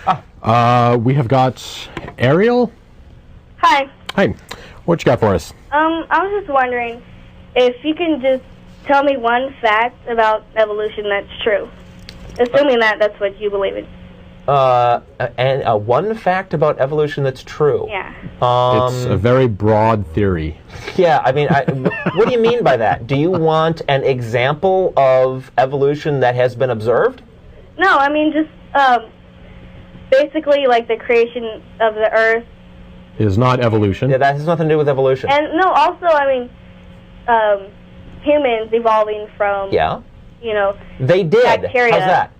We have got Ariel. Hi. Hi. What you got for us? I was just wondering if you can just tell me one fact about evolution that's true, assuming that's what you believe in. And one fact about evolution that's true. Yeah. It's a very broad theory. Yeah, I mean, what do you mean by that? Do you want an example of evolution that has been observed? No, I mean just basically like the creation of the Earth. Is not evolution. Yeah, that has nothing to do with evolution. And no, also, I mean, humans evolving from, you know, they did. bacteria. How's that?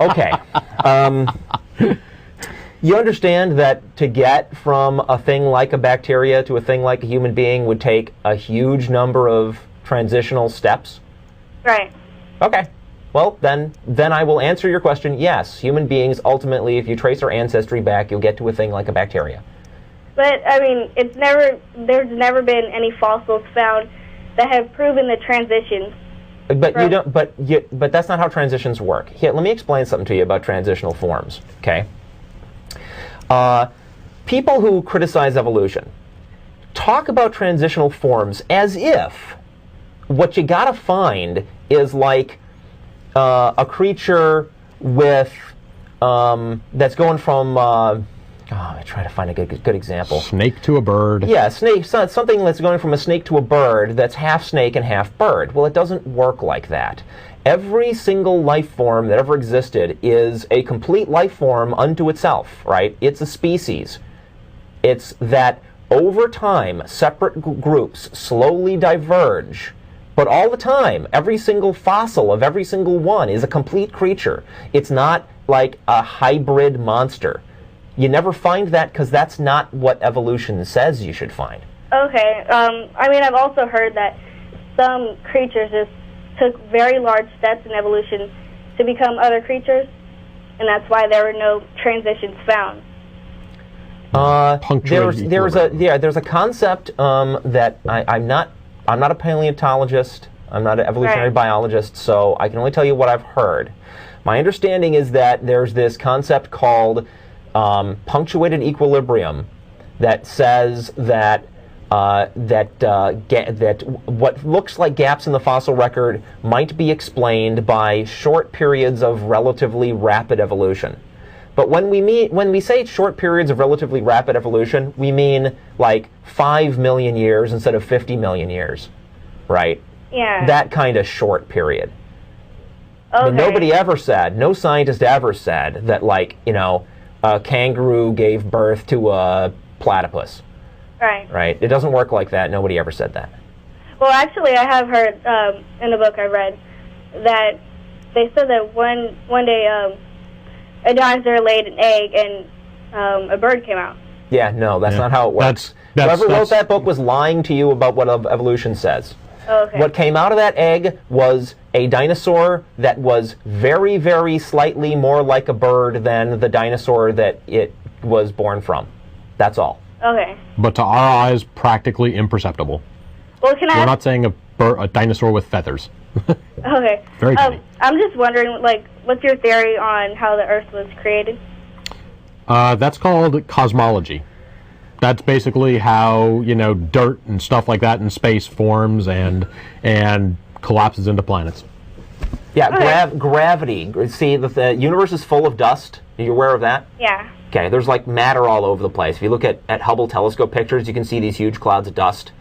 Okay. You understand that to get from a thing like a bacteria to a thing like a human being would take a huge number of transitional steps? Right. Okay. Well, then I will answer your question. Yes, human beings, ultimately, if you trace our ancestry back, you'll get to a thing like a bacteria. But, I mean, there's never been any fossils found that have proven the transitions. But you don't. But that's not how transitions work. Here, let me explain something to you about transitional forms. Okay. People who criticize evolution talk about transitional forms as if what you gotta find is like a creature with that's going from. I try to find a good example. Snake to a bird. Yeah, snake. Something that's going from a snake to a bird that's half snake and half bird. Well, it doesn't work like that. Every single life form that ever existed is a complete life form unto itself, right? It's a species. It's that over time, separate groups slowly diverge. But all the time, every single fossil of every single one is a complete creature. It's not like a hybrid monster. You never find that because that's not what evolution says you should find. Okay. I mean, I've also heard that some creatures just took very large steps in evolution to become other creatures, and that's why there were no transitions found. There's a concept that I'm not a paleontologist. I'm not an evolutionary biologist, so I can only tell you what I've heard. My understanding is that there's this concept called punctuated equilibrium that says that that what looks like gaps in the fossil record might be explained by short periods of relatively rapid evolution. But when we say short periods of relatively rapid evolution, we mean like 5 million years instead of 50 million years, right? Yeah. That kind of short period. Okay. But nobody ever said, no scientist ever said that, like, you know, a kangaroo gave birth to a platypus. Right. Right? It doesn't work like that. Nobody ever said that. Well, actually, I have heard in the book I read that they said that one day a dinosaur laid an egg and a bird came out. Yeah, no, that's not how it works. Whoever wrote that book was lying to you about what evolution says. Okay. What came out of that egg was a dinosaur that was very, very slightly more like a bird than the dinosaur that it was born from. That's all. Okay. But to our eyes, practically imperceptible. Well, can I? We're not saying a dinosaur with feathers. Okay. Very tiny. I'm just wondering, like, what's your theory on how the Earth was created? That's called cosmology. That's basically how, you know, dirt and stuff like that in space forms and collapses into planets. Yeah, gravity. See, the universe is full of dust. Are you aware of that? Yeah. Okay, there's like matter all over the place. If you look at Hubble telescope pictures, you can see these huge clouds of dust.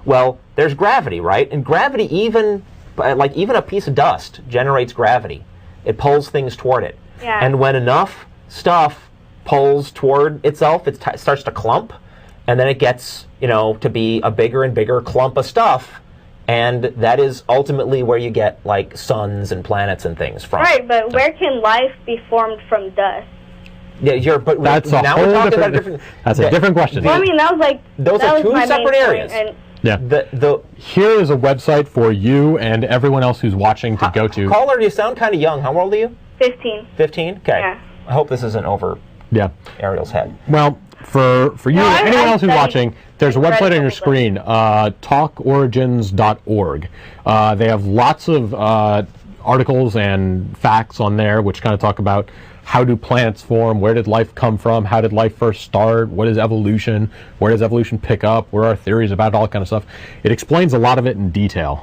Well, there's gravity, right? And gravity, even a piece of dust generates gravity. It pulls things toward it. Yeah. And when enough stuff pulls toward itself, it starts to clump, and then it gets, you know, to be a bigger and bigger clump of stuff. And that is ultimately where you get, like, suns and planets and things from. Right, but where can life be formed from dust? Yeah, that's a different question. Well, I mean, that was like those are two separate areas. Yeah. Here is a website for you and everyone else who's watching to go to. Caller, you sound kind of young. How old are you? 15. 15? Okay. Yeah. I hope this isn't over Ariel's head. Well, for you and anyone else who's watching, there's a website on your screen, talkorigins.org. They have lots of articles and facts on there which kind of talk about how do planets form, where did life come from, how did life first start, what is evolution, where does evolution pick up, where are theories about it, all that kind of stuff. It explains a lot of it in detail.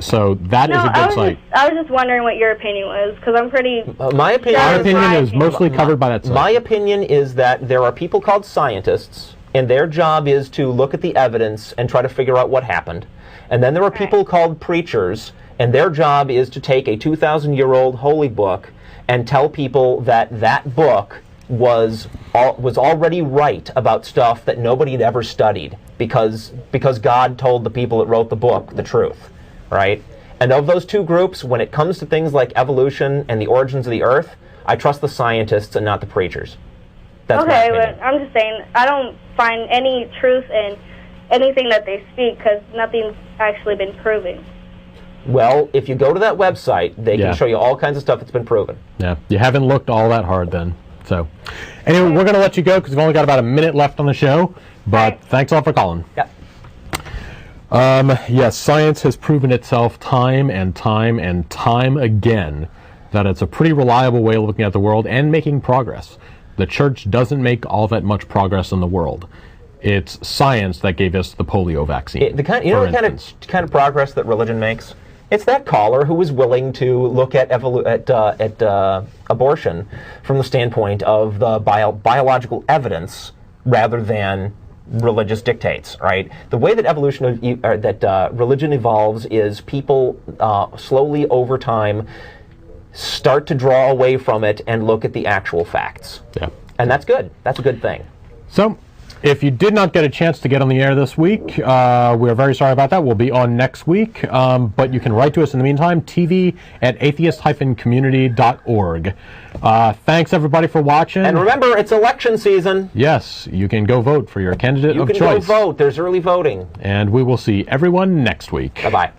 So that is a good site. I was just wondering what your opinion was, because I'm pretty... My opinion is mostly covered by that site. My opinion is that there are people called scientists, and their job is to look at the evidence and try to figure out what happened. And then there are people called preachers, and their job is to take a 2,000-year-old holy book and tell people that that book was already right about stuff that nobody had ever studied because God told the people that wrote the book the truth, right? And of those two groups, when it comes to things like evolution and the origins of the Earth, I trust the scientists and not the preachers. That's my opinion. But I'm just saying, I don't find any truth in anything that they speak because nothing's actually been proven. Well, if you go to that website, they can show you all kinds of stuff that's been proven. Yeah, you haven't looked all that hard then. So, anyway, we're going to let you go because we've only got about a minute left on the show. But thanks all for calling. Yeah. Yes, science has proven itself time and time and time again that it's a pretty reliable way of looking at the world and making progress. The church doesn't make all that much progress in the world. It's science that gave us the polio vaccine. The kind of progress that religion makes? It's that caller who was willing to look at abortion from the standpoint of the biological evidence rather than religious dictates, right? The way that religion evolves is people slowly over time start to draw away from it and look at the actual facts. Yeah. And that's good. That's a good thing. So, if you did not get a chance to get on the air this week, we're very sorry about that. We'll be on next week. But you can write to us in the meantime, tv@atheist-community.org. Thanks, everybody, for watching. And remember, it's election season. Yes, you can go vote for your candidate of choice. You can go vote. There's early voting. And we will see everyone next week. Bye-bye.